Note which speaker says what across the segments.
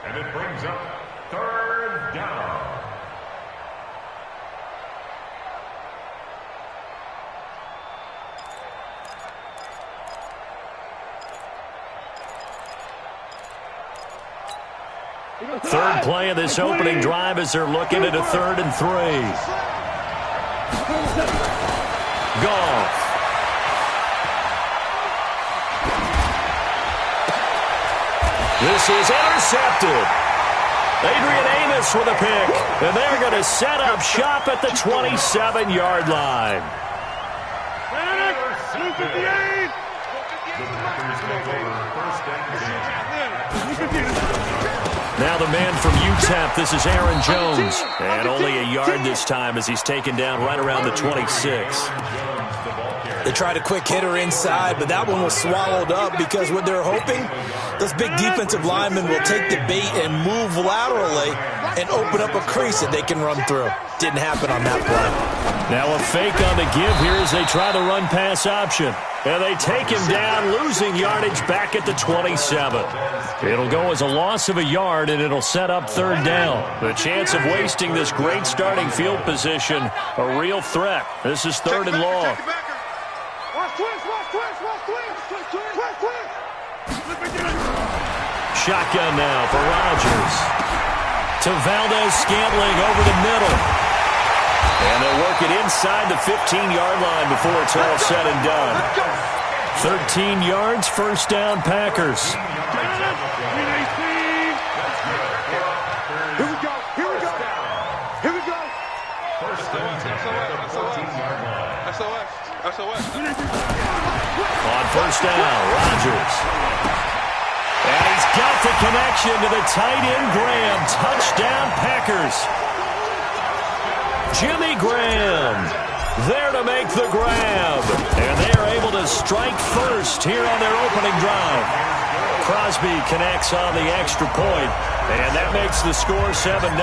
Speaker 1: And it brings up third down.
Speaker 2: Third play of this opening drive as they're looking at a 3rd and 3. Goff. This is intercepted. Adrian Amos with a pick. And they're going to set up shop at the 27-yard line. Now the man from UTEP, this is Aaron Jones. And only a yard this time as he's taken down right around the 26.
Speaker 3: They tried a quick hitter inside, but that one was swallowed up because what they're hoping, those big defensive linemen will take the bait and move laterally and open up a crease that they can run through. Didn't happen on that play.
Speaker 2: Now a fake on the give here as they try the run-pass option. And they take him down, losing yardage back at the 27. It'll go as a loss of a yard, and it'll set up 3rd down. The chance of wasting this great starting field position, a real threat. This is 3rd and long. Shotgun now for Rodgers. To Valdez-Scantling over the middle. And they'll work it inside the 15-yard line before it's all said and done. 13 yards, 1st down, Packers.
Speaker 4: Here we go.
Speaker 1: First down at the 14-yard line.
Speaker 4: SOS.
Speaker 2: On 1st down, Rodgers. And he's got the connection to the tight end, Graham. Touchdown, Packers. Jimmy Graham there to make the grab. And they are able to strike first here on their opening drive. Crosby connects on the extra point, and that makes the score 7-0.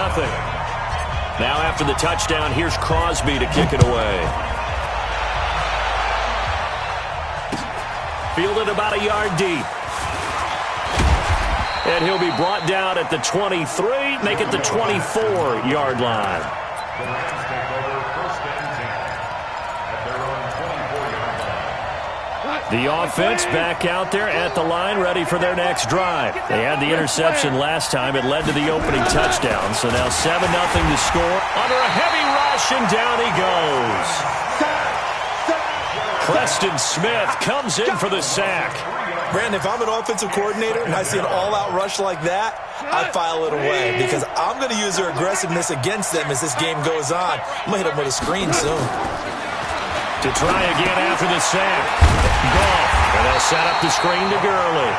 Speaker 2: Now after the touchdown, here's Crosby to kick it away. Fielded about a yard deep. And he'll be brought down at the 23, make it the 24-yard line.
Speaker 1: The Rams take over 1st and 10 at their own 24-yard line.
Speaker 2: The offense back out there at the line, ready for their next drive. They had the interception last time. It led to the opening touchdown. So now 7-0 to score. Under a heavy rush, and down he goes. Preston Smith comes in for the sack.
Speaker 3: Brandon, if I'm an offensive coordinator and I see an all-out rush like that, I file it away because I'm going to use their aggressiveness against them as this game goes on. I'm going to hit them with a screen soon.
Speaker 2: To try again after the sack. Goff. And they'll set up the screen to Gurley.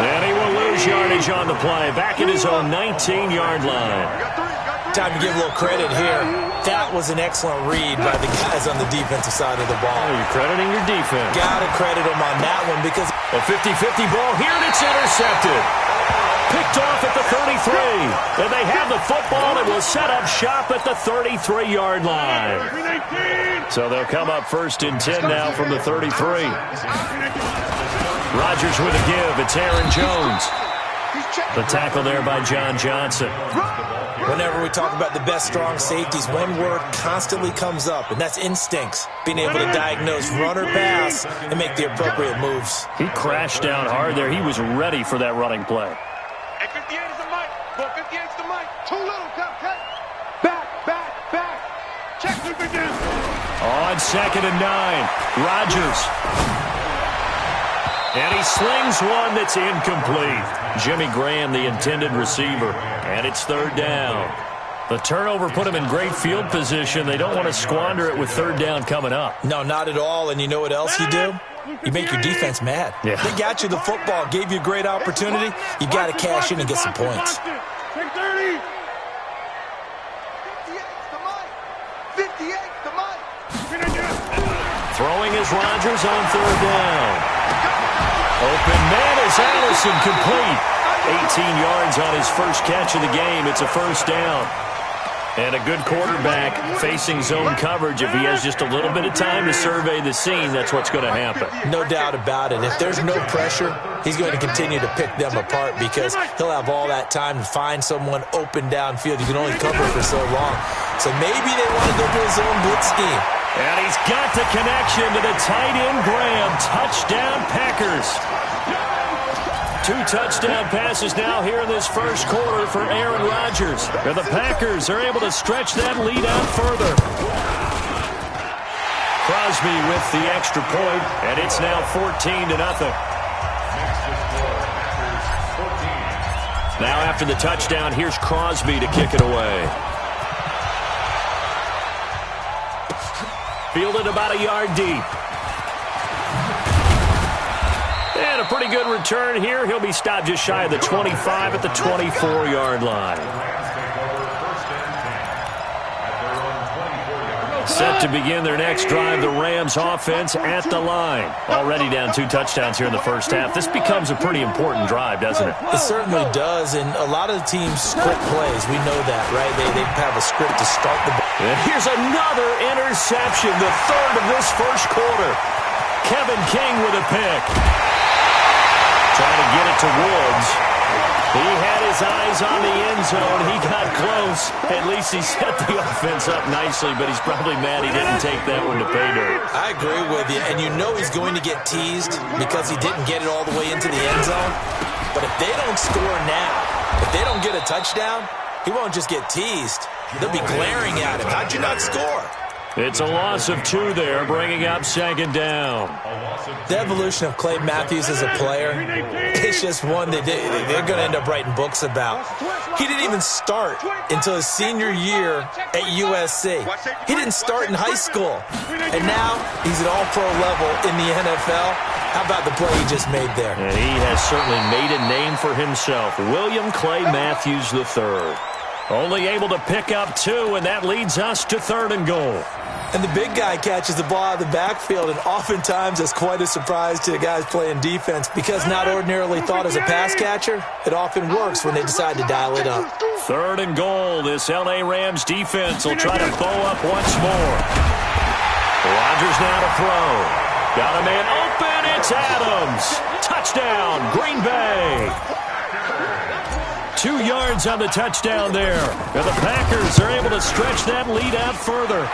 Speaker 2: And he will lose yardage on the play. Back at his own 19-yard line.
Speaker 3: Time to give a little credit here. That was an excellent read by the guys on the defensive side of the ball.
Speaker 2: Oh, you're crediting your defense.
Speaker 3: Got to credit them on that one because
Speaker 2: a 50-50 ball here, and it's intercepted. Picked off at the 33. And they have the football and will set up shop at the 33-yard line. So they'll come up 1st and 10 now from the 33. Rodgers with a give. It's Aaron Jones. The tackle there by John Johnson.
Speaker 3: Whenever we talk about the best strong safeties, one word constantly comes up, and that's instincts. Being able to diagnose run or pass and make the appropriate moves.
Speaker 2: He crashed down hard there. He was ready for that running play.
Speaker 4: Hey, 58 is the mic. 58 is the mic. Too little, cut. Back. Check it again.
Speaker 2: On 2nd and 9, Rodgers. And he slings one that's incomplete. Jimmy Graham, the intended receiver. And it's 3rd down. The turnover put him in great field position. They don't want to squander it with 3rd down coming up.
Speaker 3: No, not at all. And you know what else you do? You make your defense mad.
Speaker 2: Yeah.
Speaker 3: They got you the football, gave you a great opportunity. You got to cash in and get some points.
Speaker 4: Take 30. 58 the mic.
Speaker 2: Throwing is Rodgers on 3rd down. Open man is Allison, complete. 18 yards on his first catch of the game. It's a 1st down. And a good quarterback facing zone coverage. If he has just a little bit of time to survey the scene, that's what's going to happen.
Speaker 3: No doubt about it. If there's no pressure, he's going to continue to pick them apart because he'll have all that time to find someone open downfield. You can only cover for so long. So maybe they want to go to a zone blitz scheme.
Speaker 2: And he's got the connection to the tight end, Graham. Touchdown, Packers. 2 touchdown passes now here in this first quarter for Aaron Rodgers. And the Packers are able to stretch that lead out further. Crosby with the extra point, and it's now 14-0. Now after the touchdown, here's Crosby to kick it away. Fielded about a yard deep. And a pretty good return here. He'll be stopped just shy of the 25 at the 24-yard line. Set to begin their next drive, the Rams offense at the line. Already down 2 touchdowns here in the first half. This becomes a pretty important drive, doesn't it?
Speaker 3: It certainly does, and a lot of the teams script plays. We know that, right? They have a script to start the ball.
Speaker 2: And here's another interception, the third of this first quarter. Kevin King with a pick. Trying to get it to Woods. He had his eyes on the end zone. He got close. At least he set the offense up nicely, but he's probably mad he didn't take that one to pay dirt.
Speaker 3: I agree with you, and you know he's going to get teased because he didn't get it all the way into the end zone. But if they don't score now, if they don't get a touchdown, he won't just get teased. They'll be glaring at him. How'd you not score?
Speaker 2: It's a loss of 2 there, bringing up 2nd down.
Speaker 3: The evolution of Clay Matthews as a player, it's just one that they're going to end up writing books about. He didn't even start until his senior year at USC. He didn't start in high school. And now he's at all-pro level in the NFL. How about the play he just made there?
Speaker 2: And he has certainly made a name for himself. William Clay Matthews III. Only able to pick up 2, and that leads us to 3rd and goal.
Speaker 3: And the big guy catches the ball out of the backfield, and oftentimes that's quite a surprise to the guys playing defense because not ordinarily thought as a pass catcher, it often works when they decide to dial it up.
Speaker 2: 3rd and goal. This L.A. Rams defense will try to bow up once more. Rodgers now to throw. Got a man open. It's Adams. Touchdown, Green Bay. 2 yards on the touchdown there. And the Packers are able to stretch that lead out further.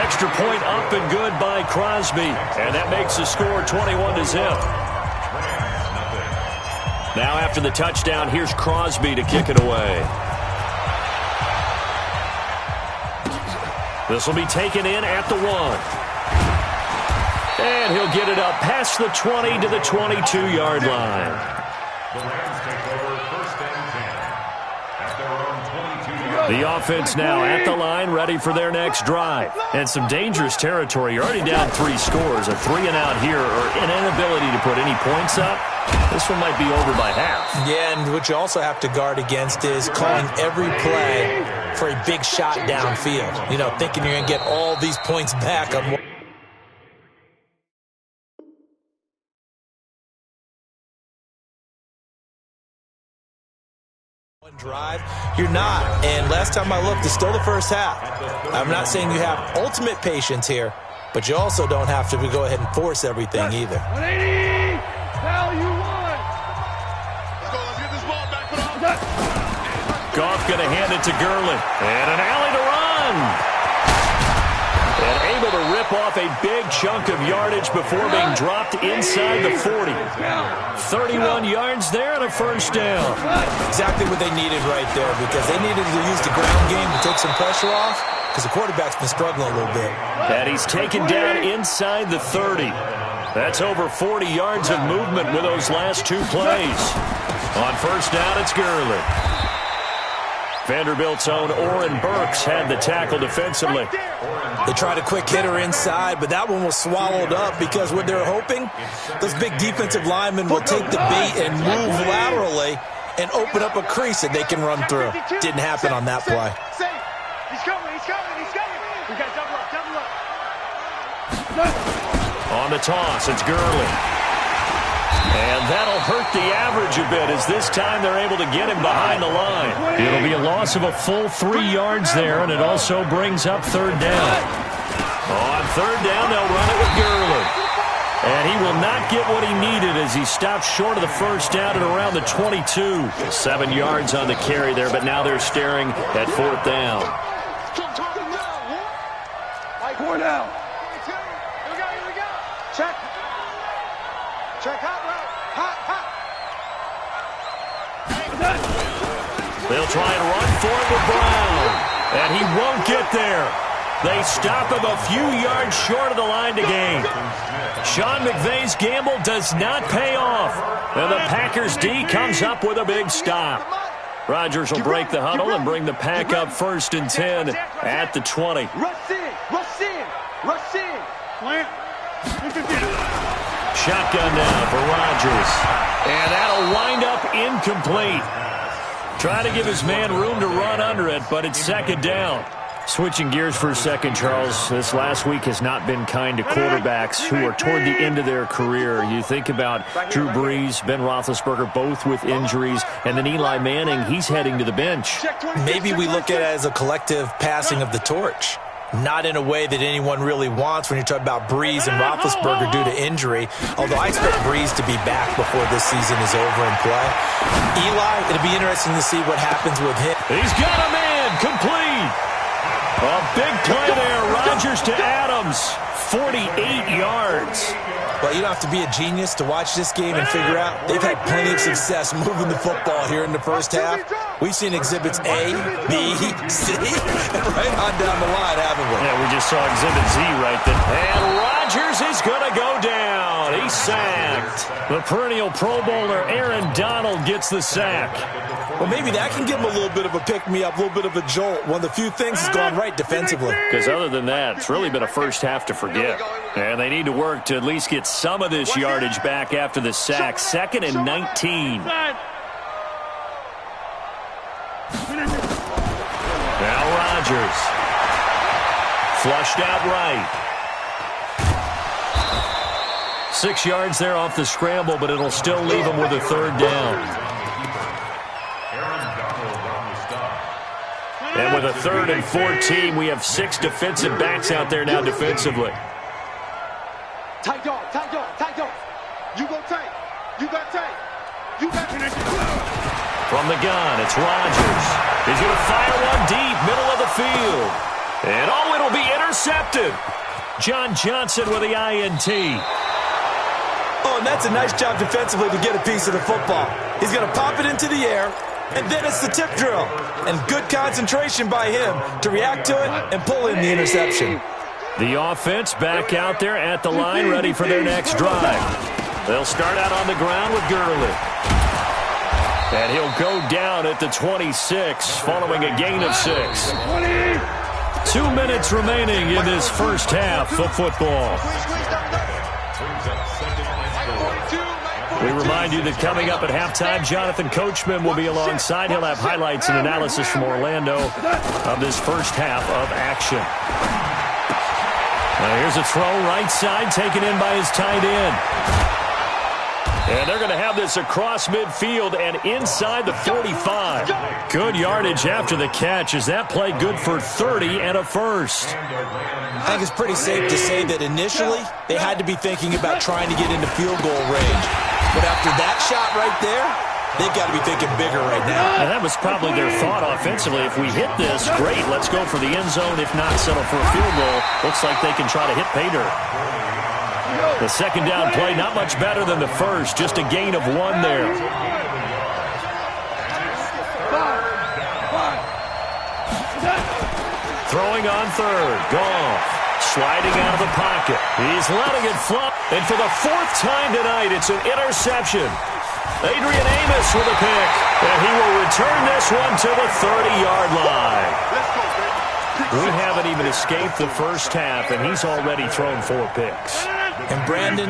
Speaker 2: Extra point up and good by Crosby. And that makes the score 21-0. Now after the touchdown, here's Crosby to kick it away. This will be taken in at the 1. And he'll get it up past the 20 to the 22-yard line.
Speaker 1: The Rams take over 1st and 10 at their own 22-yard line.
Speaker 2: The offense now at the line, ready for their next drive. And some dangerous territory. You're already down 3 scores. A 3-and-out here, or an inability to put any points up. This one might be over by half.
Speaker 3: Yeah, and what you also have to guard against is calling every play for a big shot downfield. You know, thinking you're going to get all these points back on one. Drive, you're not. And last time I looked, it's still the first half. I'm not saying you have ultimate patience here, but you also don't have to go ahead and force everything either.
Speaker 4: 180. Hell, you won. Let's get this ball back. Put it on.
Speaker 2: Goff going to hand it to Gurley. And an alley to run. And able to rip off a big chunk of yardage before being dropped inside the 40. 31 yards there and a first down.
Speaker 3: Exactly what they needed right there because they needed to use the ground game to take some pressure off because the quarterback's been struggling a little bit.
Speaker 2: And he's taken down inside the 30. That's over 40 yards of movement with those last 2 plays. On first down, it's Gurley. Vanderbilt's own Oren Burks had the tackle defensively.
Speaker 3: They tried a quick hitter inside, but that one was swallowed up because what they're hoping, those big defensive linemen will take the bait and move laterally and open up a crease that they can run through. Didn't happen on that play.
Speaker 4: He's coming. We got double up.
Speaker 2: On the toss, it's Gurley. And that'll hurt the average a bit as this time they're able to get him behind the line. It'll be a loss of a full 3 yards there, and it also brings up third down. On third down, they'll run it with Gurley. And he will not get what he needed as he stopped short of the first down at around the 22. 7 yards on the carry there, but now they're staring at fourth down.
Speaker 4: Four down. Here we go. Check. Check hot route. Hot.
Speaker 2: They'll try and run for it with Brown. And he won't get there. They stop him a few yards short of the line to gain. Sean McVay's gamble does not pay off. And the Packers D comes up with a big stop. Rodgers will break the huddle and bring the Pack up 1st and 10 at the 20.
Speaker 4: Rush in.
Speaker 2: Shotgun now for Rodgers. And that'll wind up incomplete. Trying to give his man room to run under it, but it's second down. Switching gears for a second, Charles. This last week has not been kind to quarterbacks who are toward the end of their career. You think about Drew Brees, Ben Roethlisberger, both with injuries, and then Eli Manning, he's heading to the bench.
Speaker 3: Maybe we look at it as a collective passing of the torch. Not in a way that anyone really wants when you're talking about Brees and Roethlisberger due to injury, although I expect Brees to be back before this season is over and play. Eli, it'll be interesting to see what happens with him.
Speaker 2: He's got a man, complete. A big play there, Rodgers to Adams, 48 yards.
Speaker 3: Well, you don't have to be a genius to watch this game and figure out they've had plenty of success moving the football here in the first half. We've seen exhibits A, B, C, and right on down the line, haven't we?
Speaker 2: Yeah, we just saw exhibit Z right there. And Rodgers is going to go down. He's sacked. The perennial Pro Bowler Aaron Donald gets the sack.
Speaker 3: Well, maybe that can give him a little bit of a pick-me-up, a little bit of a jolt. One of the few things has gone right defensively.
Speaker 2: Because other than that, it's really been a first half to forget. And they need to work to at least get some of this yardage back after the sack. 2nd and 19. Now Rodgers. Flushed out right. 6 yards there off the scramble, but it'll still leave him with a third down. And with a 3rd and 14, we have 6 defensive backs out there now defensively.
Speaker 4: Tight dog. You go tight. You got tight.
Speaker 2: From the gun, it's Rodgers. He's going to fire one deep, middle of the field. And it'll be intercepted. John Johnson with the INT.
Speaker 3: Oh, and that's a nice job defensively to get a piece of the football. He's going to pop it into the air, and then it's the tip drill. And good concentration by him to react to it and pull in the interception.
Speaker 2: The offense back out there at the line, ready for their next drive. They'll start out on the ground with Gurley. And he'll go down at the 26, following a gain of 6. 2 minutes remaining in this first half of football. We remind you that coming up at halftime, Jonathan Coachman will be alongside. He'll have highlights and analysis from Orlando of this first half of action. Now here's a throw right side taken in by his tight end. And they're going to have this across midfield and inside the 45. Good yardage after the catch as that play good for 30 and a first.
Speaker 3: I think it's pretty safe to say that initially they had to be thinking about trying to get into field goal range. But after that shot right there, they've got to be thinking bigger right now.
Speaker 2: And that was probably their thought offensively. If we hit this, great, let's go for the end zone. If not, settle for a field goal. Looks like they can try to hit pay dirt. The second down play, not much better than the first. Just a gain of 1 there. Throwing on third. Goff sliding out of the pocket. He's letting it flop. And for the 4th time tonight, it's an interception. Adrian Amos with a pick. And he will return this one to the 30-yard line. We haven't even escaped the first half, and he's already thrown 4 picks.
Speaker 3: And Brandon,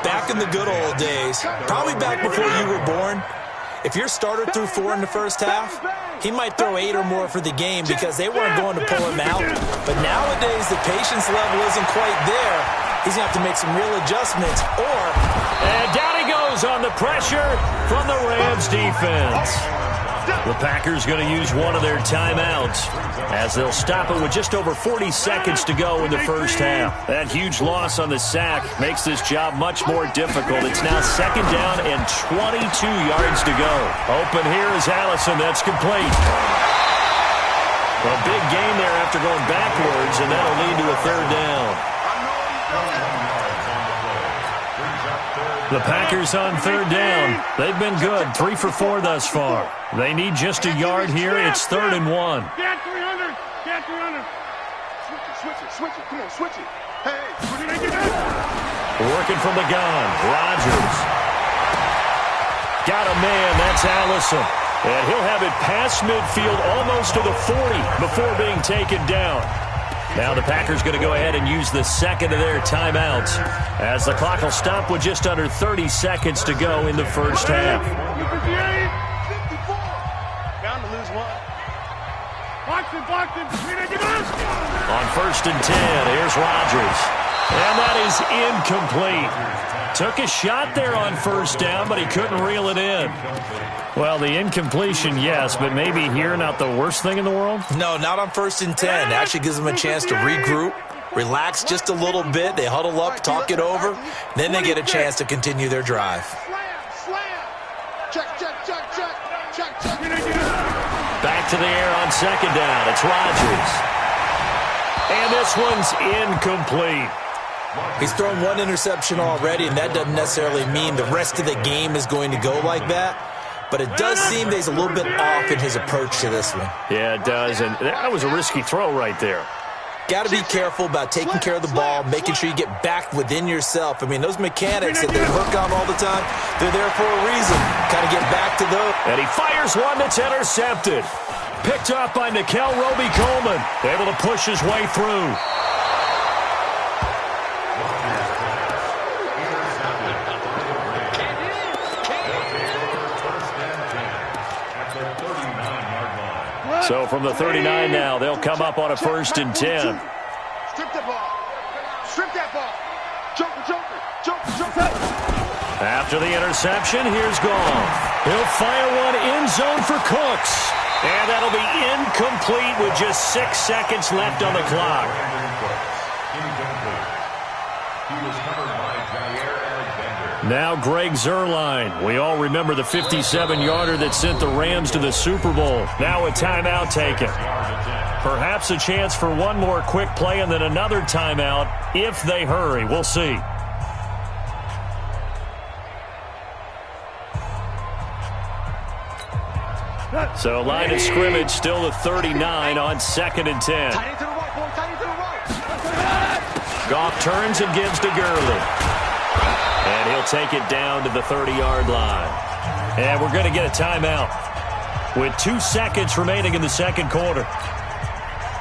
Speaker 3: back in the good old days, probably back before you were born, if your starter threw 4 in the first half, he might throw 8 or more for the game because they weren't going to pull him out. But nowadays, the patience level isn't quite there. He's going to have to make some real adjustments. And
Speaker 2: down he goes calls on the pressure from the Rams defense. The Packers going to use one of their timeouts as they'll stop it with just over 40 seconds to go in the first half. That huge loss on the sack makes this job much more difficult. It's now second down and 22 yards to go. Open here is Allison. That's complete. A big gain there after going backwards, and that'll lead to a third down. The Packers on third down. They've been good, 3 for 4 thus far. They need just a yard here. It's 3rd and 1.
Speaker 4: Get 300. Get 300. Switch it. Come on, switch it. Hey, what did I get that?
Speaker 2: Working from the gun. Rodgers. Got a man. That's Allison. And he'll have it past midfield almost to the 40 before being taken down. Now the Packers going to go ahead and use the second of their timeouts as the clock will stop with just under 30 seconds to go in the first half.
Speaker 4: 54. Bound to lose one. Box it.
Speaker 2: On 1st and 10, here's Rodgers. And that is incomplete. Took a shot there on first down, but he couldn't reel it in. Well, the incompletion, yes, but maybe here not the worst thing in the world?
Speaker 3: No, not on 1st and 10. Actually gives them a chance to regroup, relax just a little bit. They huddle up, talk it over. Then they get a chance to continue their drive.
Speaker 4: Slam. Check.
Speaker 2: Back to the air on second down. It's Rodgers. And this one's incomplete.
Speaker 3: He's thrown one interception already, and that doesn't necessarily mean the rest of the game is going to go like that. But it does seem that he's a little bit off in his approach to this one.
Speaker 2: Yeah, it does, and that was a risky throw right there.
Speaker 3: Got to be careful about taking care of the ball, making sure you get back within yourself. I mean, those mechanics that they work on all the time, they're there for a reason. Kind of get back to those.
Speaker 2: And he fires one that's intercepted. Picked up by Nikel Roby-Coleman. Able to push his way through. So from the 39 now, they'll come up on a 1st and 10.
Speaker 4: Strip the ball. Strip that ball. Joker.
Speaker 2: After the interception, here's Goff. He'll fire one end zone for Cooks. And that'll be incomplete with just 6 seconds left on the clock. Now Greg Zuerlein. We all remember the 57-yarder that sent the Rams to the Super Bowl. Now a timeout taken. Perhaps a chance for one more quick play and then another timeout if they hurry. We'll see. So line of scrimmage still the 39 on 2nd and 10. Goff turns and gives to Gurley. And he'll take it down to the 30-yard line. And we're going to get a timeout with 2 seconds remaining in the second quarter.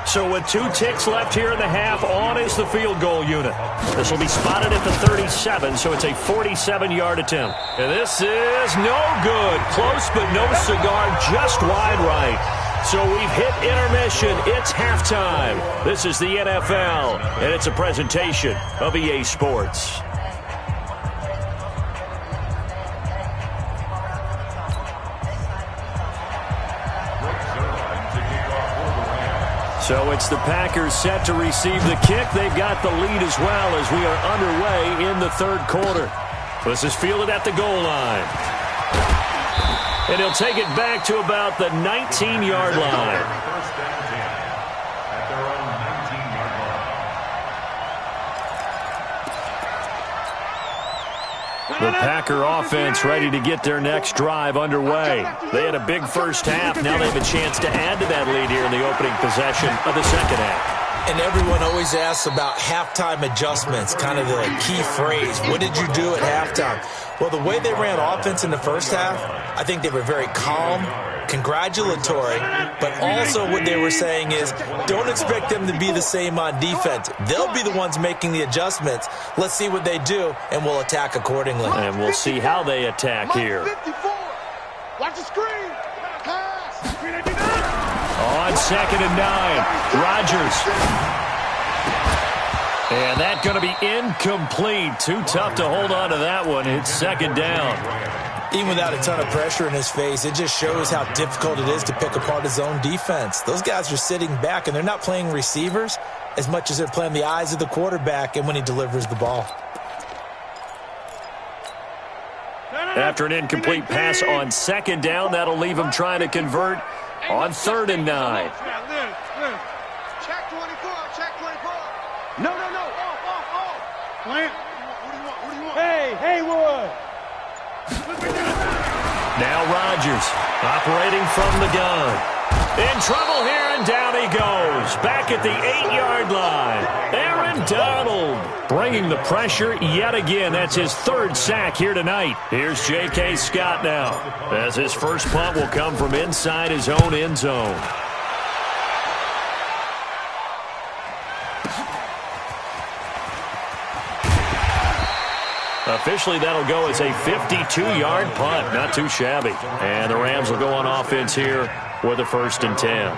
Speaker 2: So with 2 ticks left here in the half, on is the field goal unit. This will be spotted at the 37, so it's a 47-yard attempt. And this is no good. Close but no cigar, just wide right. So we've hit intermission. It's halftime. This is the NFL, and it's a presentation of EA Sports. So it's the Packers set to receive the kick. They've got the lead as well as we are underway in the third quarter. This is fielded at the goal line. And he'll take it back to about the 19-yard line. The Packer offense ready to get their next drive underway. They had a big first half. Now they have a chance to add to that lead here in the opening possession of the second half.
Speaker 3: And everyone always asks about halftime adjustments, kind of the key phrase. What did you do at halftime? Well, the way they ran offense in the first half, I think they were very calm, congratulatory, but also what they were saying is don't expect them to be the same on defense. They'll be the ones making the adjustments. Let's see what they do, and we'll attack accordingly.
Speaker 2: And we'll see how they attack here.
Speaker 4: Watch the screen. Pass.
Speaker 2: On 2nd and 9, Rodgers. And that's going to be incomplete. Too tough to hold on to that one. It's second down.
Speaker 3: Even without a ton of pressure in his face, it just shows how difficult it is to pick apart his own defense. Those guys are sitting back, and they're not playing receivers as much as they're playing the eyes of the quarterback and when he delivers the ball.
Speaker 2: After an incomplete pass on second down, that'll leave him trying to convert on 3rd and 9.
Speaker 4: Check 24, check 24. No. Off. Plant. What do you want? Hey, Haywood.
Speaker 2: Now Rodgers operating from the gun. In trouble here, and down he goes. Back at the 8-yard line. Aaron Donald bringing the pressure yet again. That's his 3rd sack here tonight. Here's J.K. Scott now, as his first punt will come from inside his own end zone. Officially, that'll go as a 52-yard punt. Not too shabby. And the Rams will go on offense here with a 1st and 10.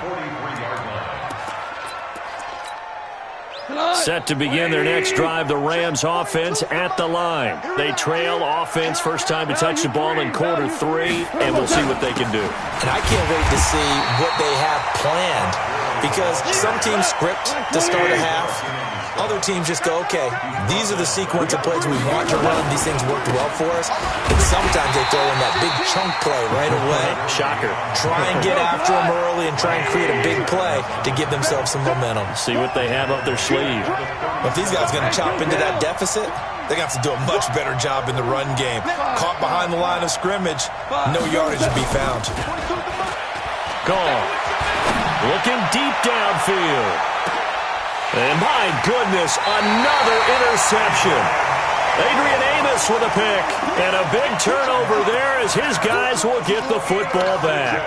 Speaker 2: Set to begin their next drive, the Rams offense at the line. They trail offense, first time to touch the ball in quarter 3, and we'll see what they can do.
Speaker 3: And I can't wait to see what they have planned, because some teams script to start a half. Other teams just go, okay, these are the sequence of plays we want to run. These things worked well for us. And sometimes they throw in that big chunk play right away.
Speaker 2: Shocker.
Speaker 3: Try and get after them early and try and create a big play to give themselves some momentum.
Speaker 2: See what they have up their sleeve.
Speaker 3: If these guys are going to chop into that deficit, they're going to have to do a much better job in the run game. Caught behind the line of scrimmage, no yardage to be found.
Speaker 2: Gone. Looking deep downfield. And my goodness, another interception. Adrian Amos with a pick. And a big turnover there as his guys will get the football back.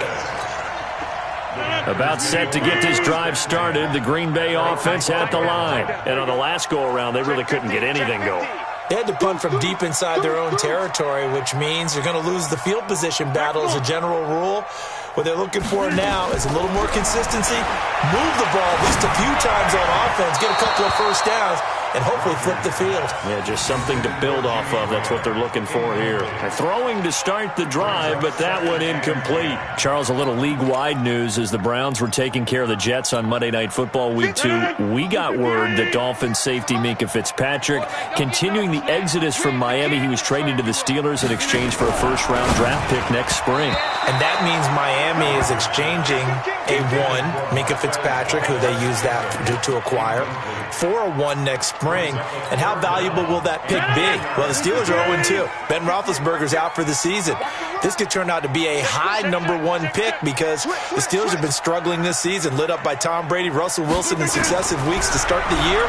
Speaker 2: About set to get this drive started, the Green Bay offense at the line. And on the last go-around, they really couldn't get anything going.
Speaker 3: They had to punt from deep inside their own territory, which means they're going to lose the field position battle as a general rule. What they're looking for now is a little more consistency, move the ball at least a few times on offense, get a couple of first downs, and hopefully flip the field.
Speaker 2: Yeah, just something to build off of. That's what they're looking for here. They're throwing to start the drive, but that one incomplete. Charles, a little league-wide news as the Browns were taking care of the Jets on Monday Night Football Week 2. We got word that Dolphins safety Minkah Fitzpatrick continuing the exodus from Miami. He was traded to the Steelers in exchange for a first-round draft pick next spring.
Speaker 3: And that means Miami is exchanging a 1, Minkah Fitzpatrick, who they used that to acquire, for a 1 next spring. And how valuable will that pick be? Well, the Steelers are 0-2. Ben Roethlisberger's out for the season. This could turn out to be a high number 1 pick because the Steelers have been struggling this season, lit up by Tom Brady, Russell Wilson in successive weeks to start the year.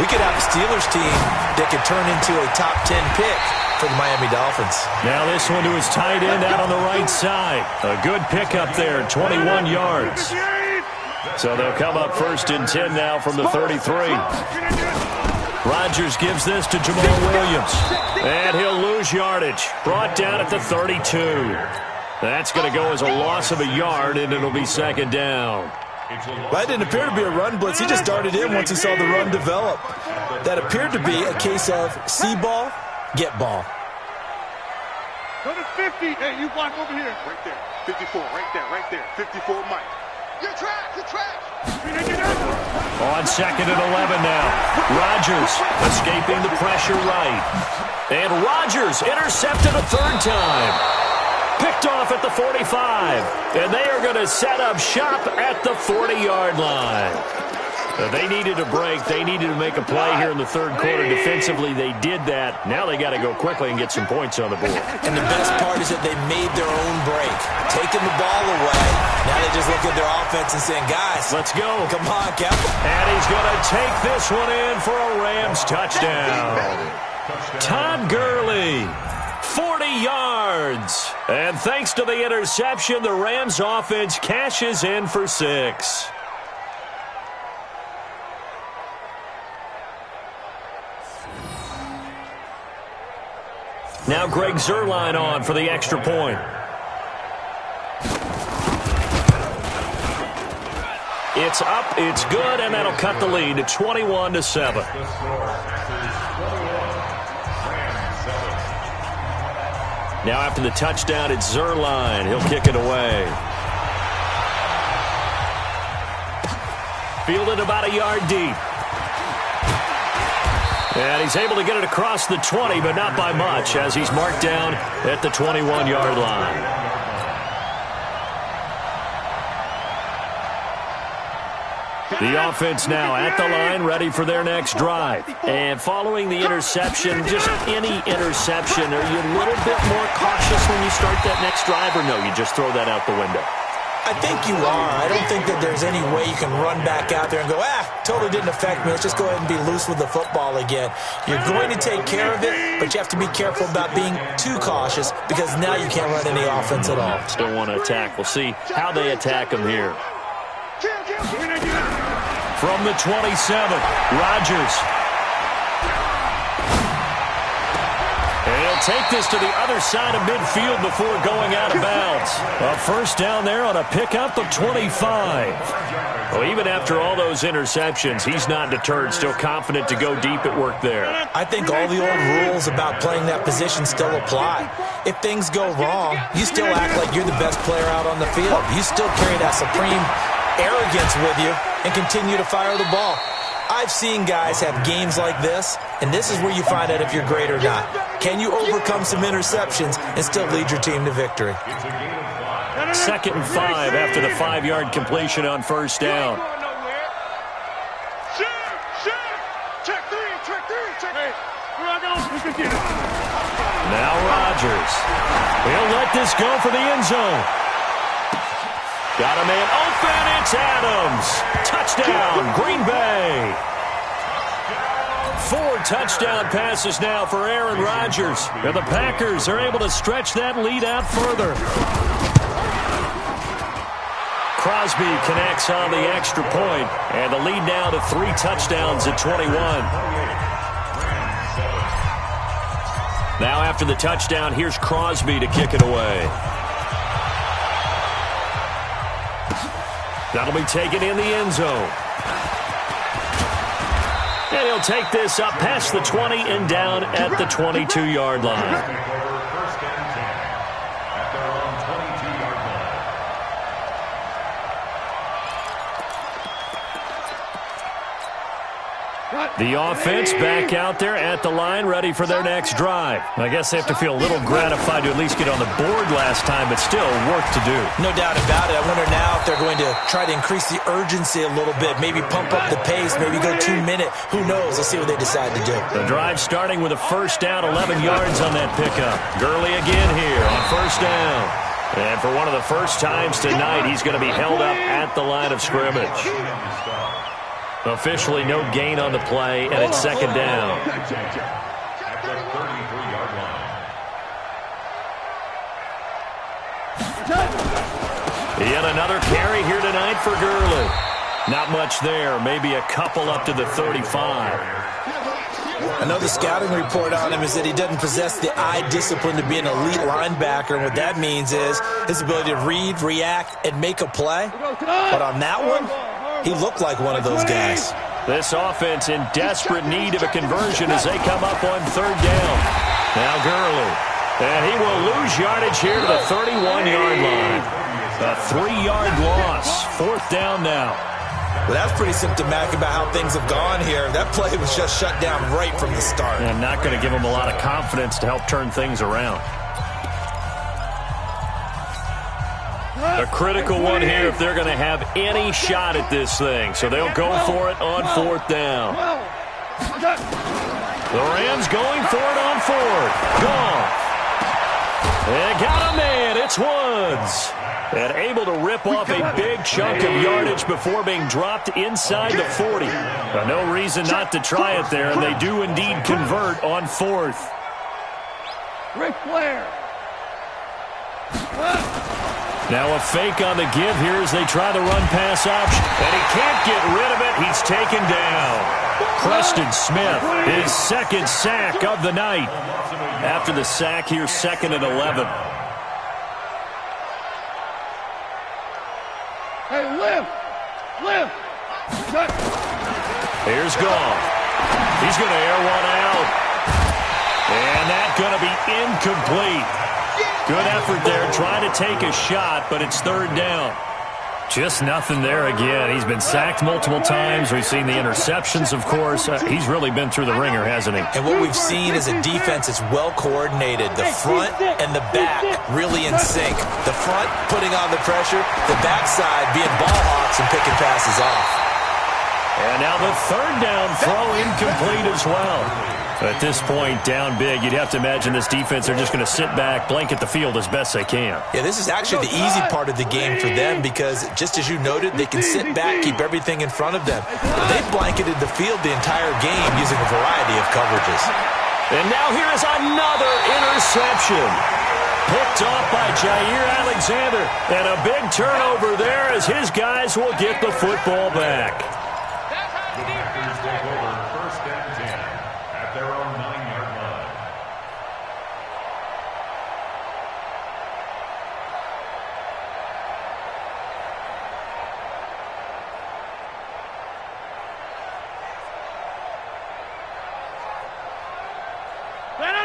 Speaker 3: We could have a Steelers team that could turn into a top 10 pick for the Miami Dolphins.
Speaker 2: Now this one to his tight end out on the right side. A good pickup there, 21 yards. So they'll come up 1st and 10 now from the 33. Rodgers gives this to Jamal Williams. And he'll lose yardage. Brought down at the 32. That's going to go as a loss of a yard, and it'll be 2nd down.
Speaker 3: That didn't appear to be a run blitz. He just darted in once he saw the run develop. That appeared to be a case of see ball, get ball.
Speaker 4: Go to 50. Hey, you block over here. Right there. 54. Right there. 54, Mike. You're trapped.
Speaker 2: On 2nd and 11 now. Rodgers escaping the pressure right. And Rodgers intercepted a 3rd time. Picked off at the 45. And they are going to set up shop at the 40-yard line. They needed a break. They needed to make a play here in the 3rd quarter. Defensively, they did that. Now they got to go quickly and get some points on the board.
Speaker 3: And the best part is that they made their own break, taking the ball away. Now they just look at their offense and saying, guys,
Speaker 2: let's go.
Speaker 3: Come on, Cap.
Speaker 2: And he's going to take this one in for a Rams touchdown. Todd Gurley, 40 yards. And thanks to the interception, the Rams offense cashes in for 6. Now Greg Zuerlein on for the extra point. It's up, it's good, and that'll cut the lead to 21-7. Now after the touchdown, it's Zuerlein. He'll kick it away. Fielded about a yard deep. And he's able to get it across the 20, but not by much, as he's marked down at the 21-yard line. The offense now at the line, ready for their next drive. And following the interception, just any interception, are you a little bit more cautious when you start that next drive, or no, you just throw that out the window?
Speaker 3: I think you are. I don't think that there's any way you can run back out there and go, totally didn't affect me. Let's just go ahead and be loose with the football again. You're going to take care of it, but you have to be careful about being too cautious because now you can't run any offense at all.
Speaker 2: Still want to attack. We'll see how they attack them here. From the 27, Rodgers. And he'll take this to the other side of midfield before going out of bounds. A first down there on a pickup of 25. Well, even after all those interceptions, he's not deterred, still confident to go deep at work there.
Speaker 3: I think all the old rules about playing that position still apply. If things go wrong, you still act like you're the best player out on the field. You still carry that supreme arrogance with you and continue to fire the ball. I've seen guys have games like this, and this is where you find out if you're great or not. Can you overcome some interceptions and still lead your team to victory?
Speaker 2: 2nd and 5 after the 5-yard completion on first down. Now Rodgers. He'll let this go for the end zone. Got a man open. It's Adams. Touchdown, Green Bay. 4 touchdown passes now for Aaron Rodgers. And the Packers are able to stretch that lead out further. Crosby connects on the extra point, and the lead now to 3 touchdowns at 21. Now after the touchdown, here's Crosby to kick it away. That'll be taken in the end zone. And he'll take this up past the 20 and down at the 22-yard line. The offense back out there at the line, ready for their next drive. I guess they have to feel a little gratified to at least get on the board last time, but still work to do.
Speaker 3: No doubt about it. I wonder now if they're going to try to increase the urgency a little bit, maybe pump up the pace, maybe go 2-minute. Who knows? Let's see what they decide to do.
Speaker 2: The drive starting with a first down, 11 yards on that pickup. Gurley again here on first down. And for one of the first times tonight, he's going to be held up at the line of scrimmage. Officially no gain on the play, and it's second down. Yet another carry here tonight for Gurley. Not much there, maybe a couple up to the 35.
Speaker 3: I know the scouting report on him is that he doesn't possess the eye discipline to be an elite linebacker. And what that means is his ability to read, react, and make a play. But on that one, he looked like one of those guys.
Speaker 2: This offense in desperate need of a conversion as they come up on third down. Now Gurley. And he will lose yardage here to the 31-yard line. A 3-yard loss. Fourth down now.
Speaker 3: Well, that's pretty symptomatic about how things have gone here. That play was just shut down right from the start.
Speaker 2: And not going to give him a lot of confidence to help turn things around. A critical one here if they're going to have any shot at this thing. So they'll go for it on fourth down. The Rams going for it on fourth. Gone. They got a man. It's Woods. And able to rip off a big chunk of yardage before being dropped inside the 40. No reason not to try it there, and they do indeed convert on fourth.
Speaker 4: Ric Flair.
Speaker 2: Now a fake on the give here as they try the run-pass option. And he can't get rid of it. He's taken down. Preston Smith, his second sack of the night. After the sack here, 2nd and 11.
Speaker 4: Hey, lift.
Speaker 2: Here's Goff. He's going to air one out. And that's going to be incomplete. Good effort there, trying to take a shot, but it's third down. Just nothing there again. He's been sacked multiple times. We've seen the interceptions, of course. He's really been through the ringer, hasn't he?
Speaker 3: And what we've seen is a defense that's well coordinated. The front and the back really in sync. The front putting on the pressure, the backside being ball hawks and picking passes off.
Speaker 2: And now the third down throw incomplete as well. At this point, down big, you'd have to imagine this defense are just going to sit back, blanket the field as best they can.
Speaker 3: Yeah, this is actually the easy part of the game for them because, just as you noted, they can sit back, keep everything in front of them. They've blanketed the field the entire game using a variety of coverages.
Speaker 2: And now here is another interception. Picked off by Jair Alexander. And a big turnover there as his guys will get the football back.
Speaker 1: The Packers take over first and 10 at their own 9-yard line.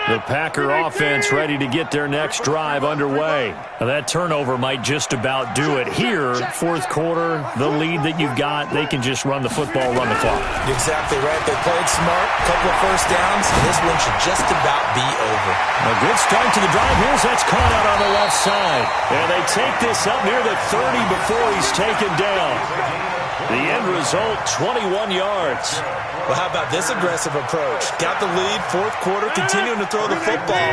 Speaker 2: The Packer offense ready to get their next drive underway. Now that turnover might just about do it. Here, fourth quarter, the lead that you've got, they can just run the football, run the clock.
Speaker 3: Exactly right. They played smart, couple of first downs, and this one should just about be over.
Speaker 2: A good start to the drive. Here's that's caught out on the left side. And they take this up near the 30 before he's taken down. The end result, 21 yards.
Speaker 3: Well, how about this aggressive approach? Got the lead, fourth quarter, continuing to throw the football.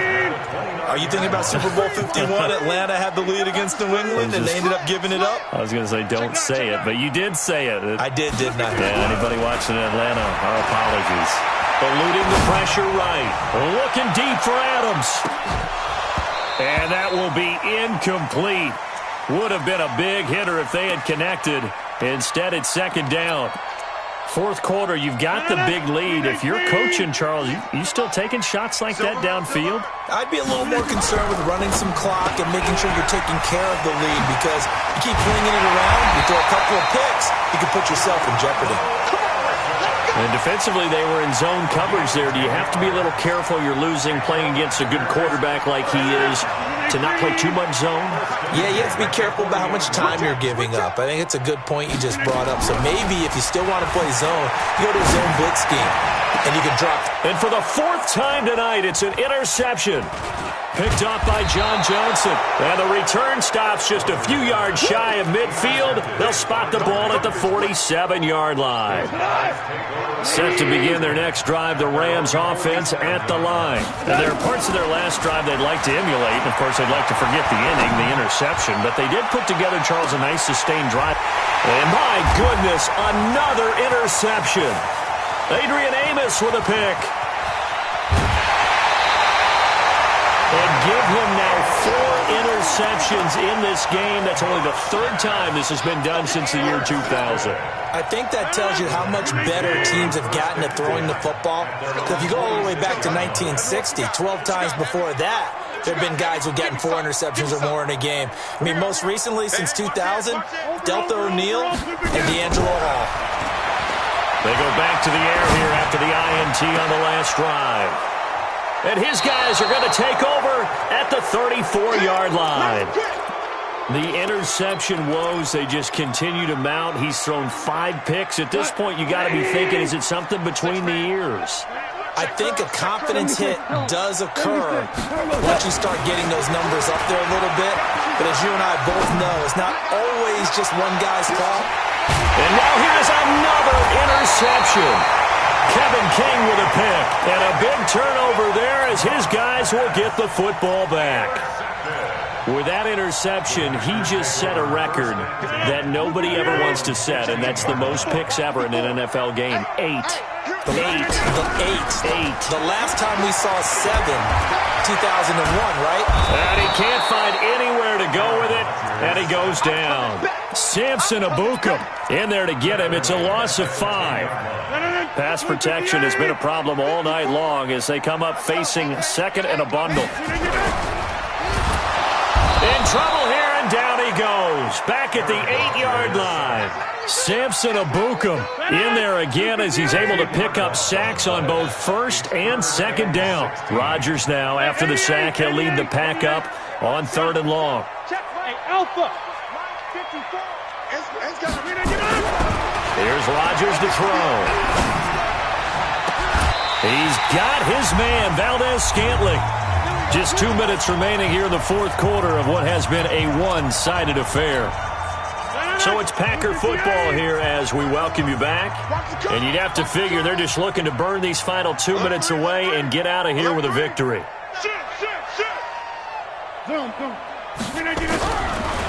Speaker 3: Are you thinking about Super Bowl 51? Atlanta had the lead against New England, and they ended up giving it up?
Speaker 2: I was going to say, don't say it, but you did say it.
Speaker 3: I did, didn't I?
Speaker 2: Yeah, anybody watching Atlanta, our apologies. Eluding the pressure right. Looking deep for Adams. And that will be incomplete. Would have been a big hitter if they had connected. Instead, it's second down. Fourth quarter, you've got the big lead. If you're coaching, Charles, you still taking shots like that downfield?
Speaker 3: I'd be a little more concerned with running some clock and making sure you're taking care of the lead because you keep flinging it around, you throw a couple of picks, you can put yourself in jeopardy.
Speaker 2: And defensively, they were in zone coverage there. Do you have to be a little careful you're losing playing against a good quarterback like he is to not play too much zone?
Speaker 3: Yeah, you have to be careful about how much time you're giving up. I think it's a good point you just brought up. So maybe if you still want to play zone, you go to a zone blitz scheme, and you can drop.
Speaker 2: And for the fourth time tonight, it's an interception. Picked off by John Johnson. And the return stops just a few yards shy of midfield. They'll spot the ball at the 47-yard line. Set to begin their next drive, the Rams offense at the line. And there are parts of their last drive they'd like to emulate. And of course, they'd like to forget the inning, the interception. But they did put together, Charles, a nice sustained drive. And my goodness, another interception. Adrian Amos with a pick. And give him now 4 interceptions in this game. That's only the third time this has been done since the year 2000.
Speaker 3: I think that tells you how much better teams have gotten at throwing the football. If you go all the way back to 1960, 12 times before that, there have been guys who are getting 4 interceptions or more in a game. I mean, most recently, since 2000, Deltha O'Neal and D'Angelo Hall.
Speaker 2: They go back to the air here after the INT on the last drive. And his guys are going to take over at the 34-yard line. The interception woes, they just continue to mount. He's thrown 5 picks. At this point, you got to be thinking, is it something between the ears?
Speaker 3: I think a confidence hit does occur once you start getting those numbers up there a little bit. But as you and I both know, it's not always just one guy's fault.
Speaker 2: And now here's another interception. Kevin King with a pick. And a big turnover there as his guys will get the football back. With that interception, he just set a record that nobody ever wants to set, and that's the most picks ever in an NFL game. 8.
Speaker 3: The last time we saw 7, 2001, right?
Speaker 2: And he can't find anywhere to go with it, and he goes down. Samson Abukum in there to get him. It's a loss of 5. Pass protection has been a problem all night long as they come up facing second and a bundle. In trouble here, and down he goes, back at the 8-yard line. Samson Ebukam in there again as he's able to pick up sacks on both first and second down. Rodgers now, after the sack, he'll lead the pack up on 3rd and long.
Speaker 4: Hey, Alpha.
Speaker 2: Here's Rodgers to throw. He's got his man, Valdez-Scantling. Just 2 minutes remaining here in the 4th quarter of what has been a one-sided affair. So it's Packer football here as we welcome you back. And you'd have to figure they're just looking to burn these final 2 minutes away and get out of here with a victory.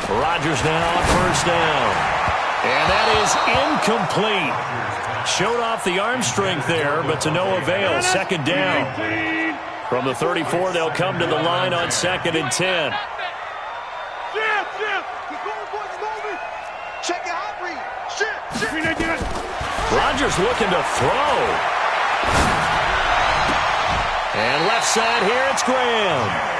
Speaker 2: Rodgers now on 1st down. And that is incomplete. Showed off the arm strength there, but to no avail. 2nd down. From the 34, they'll come to the line on 2nd and 10. Rodgers looking to throw. And left side here, it's Graham.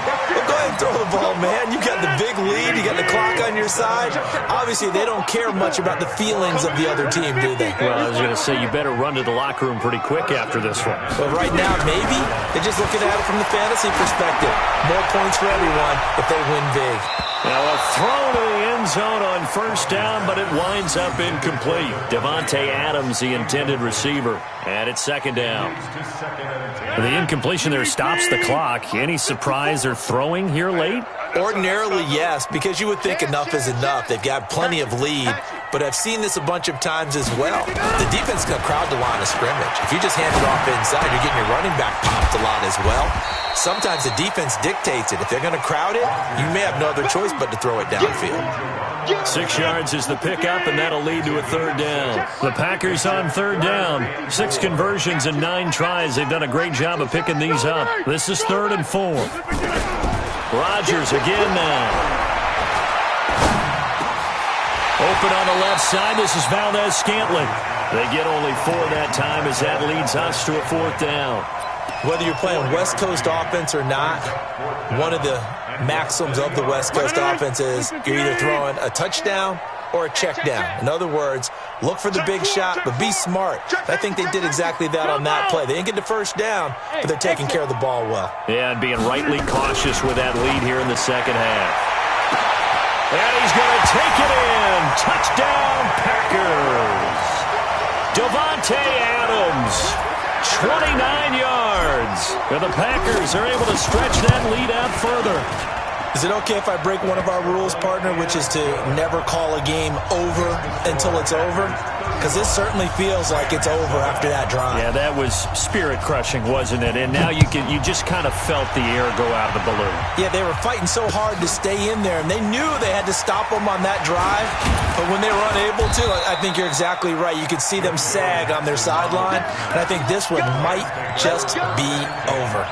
Speaker 3: Well, go ahead and throw the ball, man. You got the big lead. You got the clock on your side. Obviously, they don't care much about the feelings of the other team, do they?
Speaker 2: Well, I was going to say, you better run to the locker room pretty quick after this one.
Speaker 3: But right now, maybe they're just looking at it from the fantasy perspective. More points for everyone if they win big.
Speaker 2: Now a throw to the end zone on 1st down, but it winds up incomplete. Devontae Adams, the intended receiver. And it's 2nd down. The incompletion there stops the clock. Any surprise they're throwing here late?
Speaker 3: Ordinarily, yes, because you would think enough is enough. They've got plenty of lead, but I've seen this a bunch of times as well. The defense is going to crowd the line of scrimmage. If you just hand it off inside, you're getting your running back popped a lot as well. Sometimes the defense dictates it. If they're going to crowd it, you may have no other choice but to throw it downfield.
Speaker 2: 6 yards is the pickup, and that'll lead to a 3rd down. The Packers on 3rd down. 6 conversions and 9 tries. They've done a great job of picking these up. This is 3rd and 4. Rodgers again now. Open on the left side. This is Valdez-Scantling. They get only 4 that time as that leads us to a 4th down.
Speaker 3: Whether you're playing West Coast offense or not, one of the maxims of the West Coast offense is you're either throwing a touchdown or a check down. In other words, look for the big shot, but be smart. I think they did exactly that on that play. They didn't get the 1st down, but they're taking care of the ball well.
Speaker 2: Yeah, and being rightly cautious with that lead here in the 2nd half. And he's going to take it in. Touchdown, Packers. Devontae Adams, 29 yards. And the Packers are able to stretch that lead out further.
Speaker 3: Is it okay if I break one of our rules, partner, which is to never call a game over until it's over? Because this certainly feels like it's over after that drive.
Speaker 2: Yeah, that was spirit-crushing, wasn't it? And now you just kind of felt the air go out of the balloon.
Speaker 3: Yeah, they were fighting so hard to stay in there, and they knew they had to stop them on that drive. But when they were unable to, I think you're exactly right. You could see them sag on their sideline, and I think this one might just be over.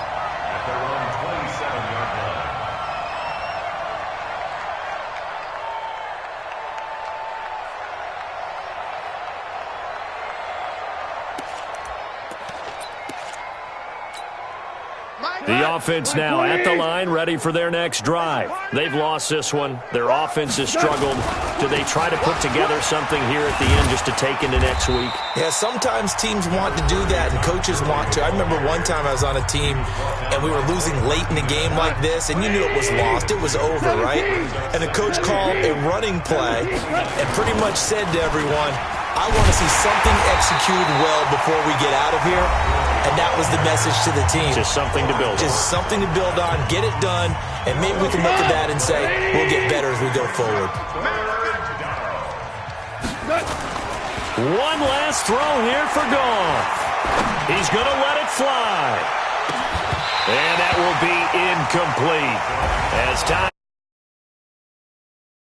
Speaker 2: The offense now at the line, ready for their next drive. They've lost this one. Their offense has struggled. Do they try to put together something here at the end just to take into next week?
Speaker 3: Yeah, sometimes teams want to do that, and coaches want to. I remember one time I was on a team, and we were losing late in the game like this, and you knew it was lost. It was over, right? And the coach called a running play and pretty much said to everyone, I want to see something executed well before we get out of here. And that was the message to the team.
Speaker 2: Just something to build on.
Speaker 3: Just something to build on, get it done, and maybe we can look at that and say, we'll get better as we go forward.
Speaker 2: One last throw here for Goff. He's going to let it fly. And that will be incomplete. As time